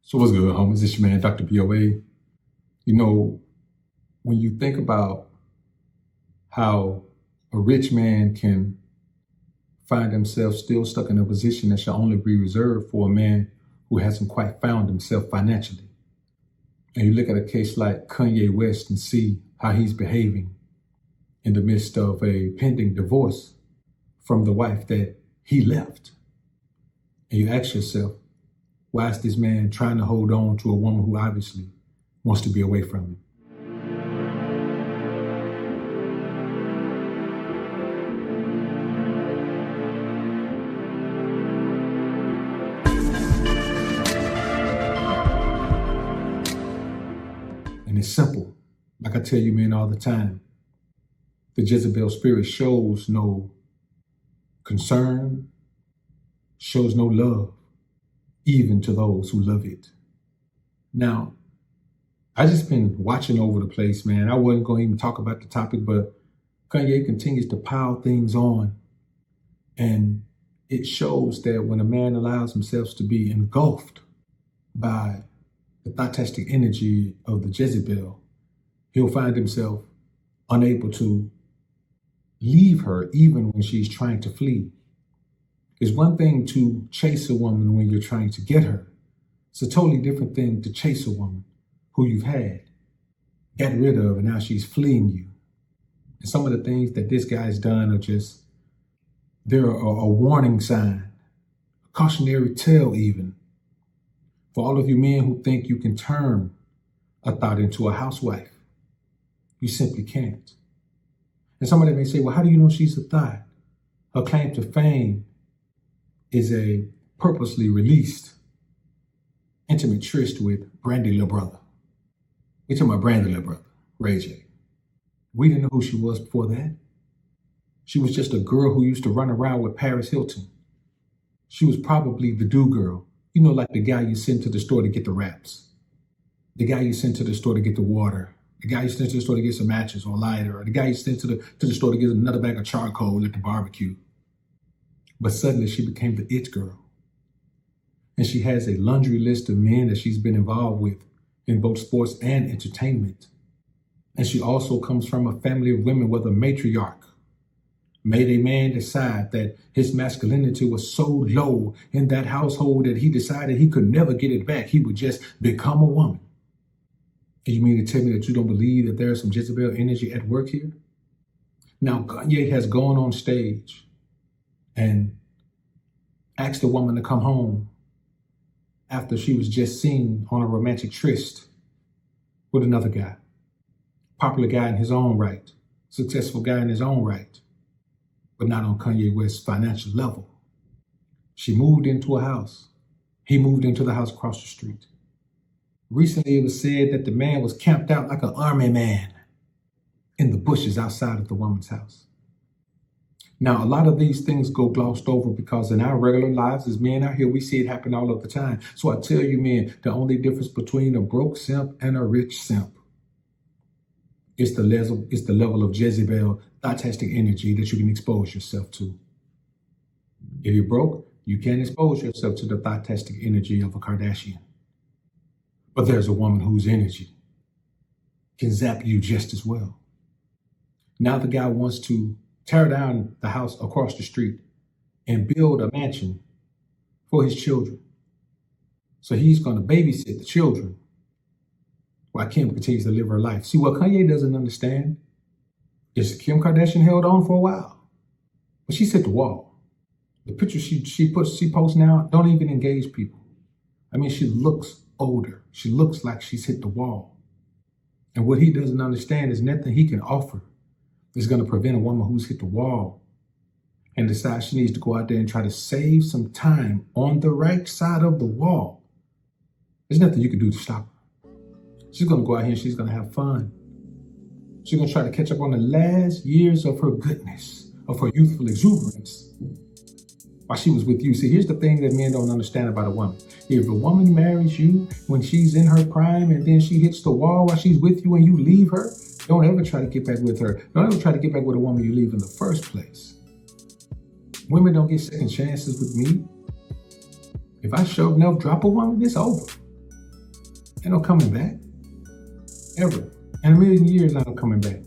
So what's good, homies? It's your man, Dr. BOA. You know, when you think about how a rich man can find himself still stuck in a position that should only be reserved for a man who hasn't quite found himself financially. And you look at a case like Kanye West and see how he's behaving in the midst of a pending divorce from the wife that he left. And you ask yourself, why is this man trying to hold on to a woman who obviously wants to be away from him? And it's simple. Like I tell you, man, all the time. The Jezebel spirit shows no concern, shows no love, even to those who love it. Now, I just been watching over the place, man. I wasn't going to even talk about the topic, but Kanye continues to pile things on. And it shows that when a man allows himself to be engulfed by the thoughtastic energy of the Jezebel, he'll find himself unable to leave her even when she's trying to flee. It's one thing to chase a woman when you're trying to get her. It's a totally different thing to chase a woman who you've had, got rid of, and now she's fleeing you. And some of the things that this guy's done are just, they're a warning sign, a cautionary tale even. For all of you men who think you can turn a thought into a housewife, you simply can't. And somebody may say, well, how do you know she's a thought? Her claim to fame is a purposely released intimate tryst with Brandy Lil Brother. We talking about Brandy Lil Brother, Ray J. We didn't know who she was before that. She was just a girl who used to run around with Paris Hilton. She was probably the do girl. You know, like the guy you send to the store to get the wraps. The guy you send to the store to get the water. The guy you send to the store to get some matches or lighter. Or the guy you send to the store to get another bag of charcoal at the barbecue. But suddenly she became the it girl. And she has a laundry list of men that she's been involved with in both sports and entertainment. And she also comes from a family of women with a matriarch. Made a man decide that his masculinity was so low in that household that he decided he could never get it back. He would just become a woman. And you mean to tell me that you don't believe that there is some Jezebel energy at work here? Now, Kanye has gone on stage and asked the woman to come home after she was just seen on a romantic tryst with another guy. Popular guy in his own right, successful guy in his own right, but not on Kanye West's financial level. She moved into a house. He moved into the house across the street. Recently, it was said that the man was camped out like an army man in the bushes outside of the woman's house. Now, a lot of these things go glossed over because in our regular lives as men out here, we see it happen all of the time. So I tell you, men, the only difference between a broke simp and a rich simp is the level of Jezebel, thoughtastic energy that you can expose yourself to. If you're broke, you can't expose yourself to the thoughtastic energy of a Kardashian. But there's a woman whose energy can zap you just as well. Now the guy wants to tear down the house across the street and build a mansion for his children. So he's going to babysit the children while Kim continues to live her life. See, what Kanye doesn't understand is Kim Kardashian held on for a while, but she's hit the wall. The pictures she posts now don't even engage people. I mean, she looks older. She looks like she's hit the wall. And what he doesn't understand is nothing he can offer is going to prevent a woman who's hit the wall and decides she needs to go out there and try to save some time on the right side of the wall. There's nothing you can do to stop her. She's going to go out here and she's going to have fun. She's going to try to catch up on the last years of her goodness, of her youthful exuberance while she was with you. See, here's the thing that men don't understand about a woman. If a woman marries you when she's in her prime and then she hits the wall while she's with you and you leave her, don't ever try to get back with her. Don't ever try to get back with a woman you leave in the first place. Women don't get second chances with me. If I show enough drop a woman, it's over. Ain't no coming back. Ever. In a million years, ain't no coming back.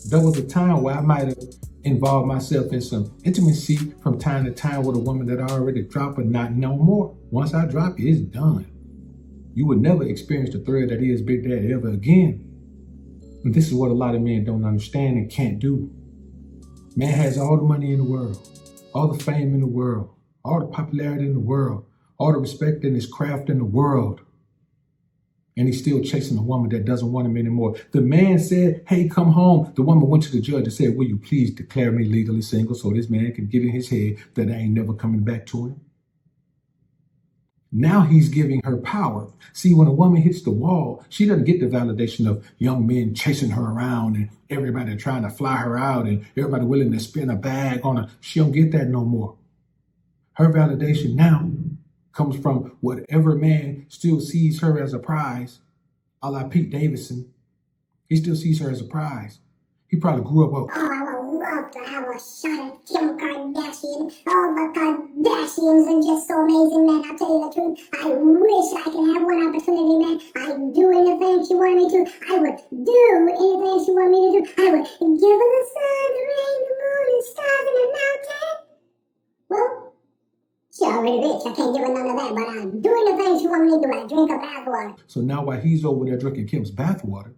There was a time where I might have involved myself in some intimacy from time to time with a woman that I already dropped, but not no more. Once I drop you, it's done. You would never experience the thrill that is Big Daddy ever again. And this is what a lot of men don't understand and can't do. Man has all the money in the world, all the fame in the world, all the popularity in the world, all the respect in his craft in the world. And he's still chasing a woman that doesn't want him anymore. The man said, hey, come home. The woman went to the judge and said, will you please declare me legally single so this man can get in his head that I ain't never coming back to him? Now he's giving her power. See, when a woman hits the wall, she doesn't get the validation of young men chasing her around and everybody trying to fly her out and everybody willing to spin a bag on her. She don't get that no more. Her validation now comes from whatever man still sees her as a prize, a la Pete Davidson. He still sees her as a prize. He probably grew up with, oh, I would love to have a shot at Kim Kardashian. Oh, the Kardashians are just so amazing, man. I'll tell you the truth. I wish I could have one opportunity, man. I'd do anything she wanted me to. I would do anything she wanted me to do. I would give her the sun, the rain, the moon, and stars, and the mountain. Well, she already rich. I can't give her none of that, but I'll do anything she wants me to do. I drink her bathwater. so now while he's over there drinking Kim's bathwater,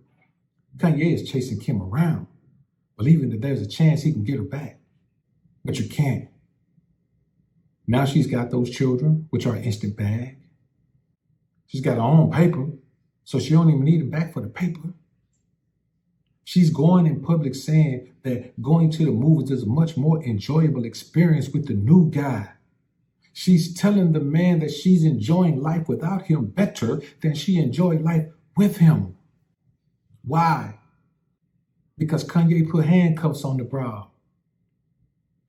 Kanye is chasing Kim around, believing that there's a chance he can get her back. But you can't. Now she's got those children, which are an instant bag. She's got her own paper, so she don't even need him back for the paper. She's going in public saying that going to the movies is a much more enjoyable experience with the new guy. She's telling the man that she's enjoying life without him better than she enjoyed life with him. Why? Because Kanye put handcuffs on the broad.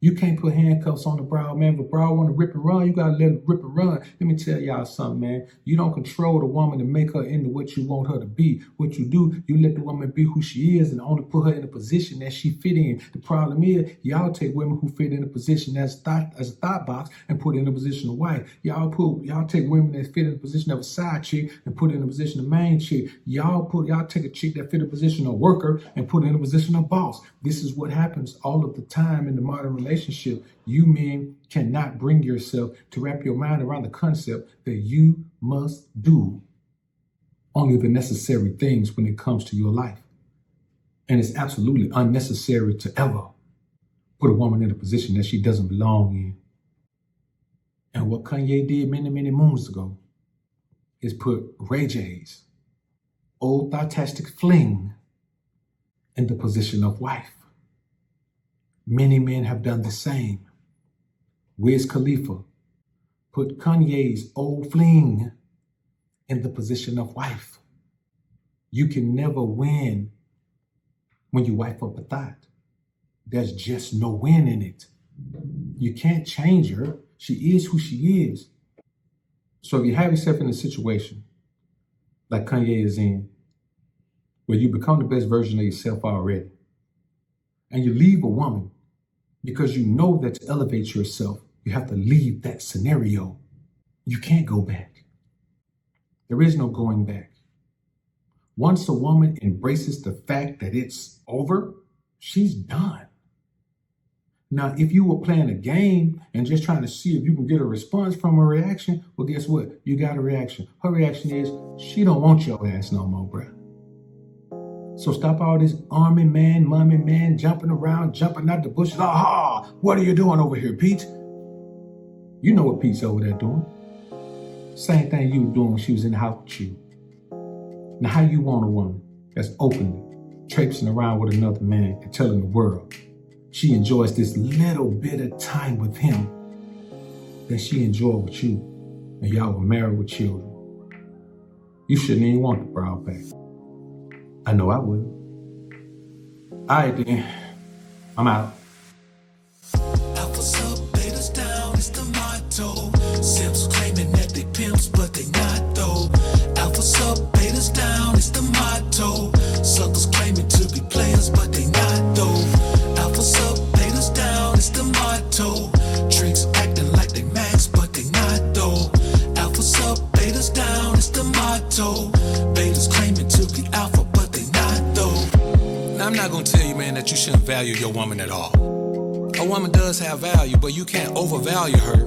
You can't put handcuffs on the broad, man. If a broad want to rip and run, you got to let it rip and run. Let me tell y'all something, man. You don't control the woman to make her into what you want her to be. What you do, you let the woman be who she is and only put her in a position that she fit in. The problem is, y'all take women who fit in a position as a thought box and put in a position of wife. Y'all take women that fit in a position of a side chick and put in a position of main chick. Y'all take a chick that fit in a position of worker and put in a position of boss. This is what happens all of the time in the modern relationship. You men cannot bring yourself to wrap your mind around the concept that you must do only the necessary things when it comes to your life. And it's absolutely unnecessary to ever put a woman in a position that she doesn't belong in. And what Kanye did many, many moons ago is put Ray J's old fantastic fling in the position of wife. Many men have done the same. Wiz Khalifa put Kanye's old fling in the position of wife. You can never win when you wife up a thought. There's just no win in it. You can't change her. She is who she is. So if you have yourself in a situation like Kanye is in, where you become the best version of yourself already, and you leave a woman because you know that to elevate yourself, you have to leave that scenario. You can't go back. There is no going back. Once a woman embraces the fact that it's over, she's done. Now, if you were playing a game and just trying to see if you can get a response from a reaction, well, guess what? You got a reaction. Her reaction is, she don't want your ass no more, bruh. So stop all this army man, mommy man, jumping around, jumping out the bushes. Aha! What are you doing over here, Pete? You know what Pete's over there doing. Same thing you were doing when she was in the house with you. Now, how you want a woman that's openly traipsing around with another man and telling the world she enjoys this little bit of time with him that she enjoyed with you, and y'all were married with children? You shouldn't even want the broad back. I know I wouldn't. All right, then. I'm out. Alphas up, betas down, it's the motto. Simps claiming that they pimps, but they not though. Alphas up, betas down, it's the motto. Suckers claiming to be players, but they not though. Alphas up, betas down, it's the motto. Tricks acting like they max, but they not though. Alphas up, betas down. down is the motto. Betas claiming to be alpha, but they not though. Now I'm not gonna tell you, man, that you shouldn't value your woman at all. A woman does have value, but you can't overvalue her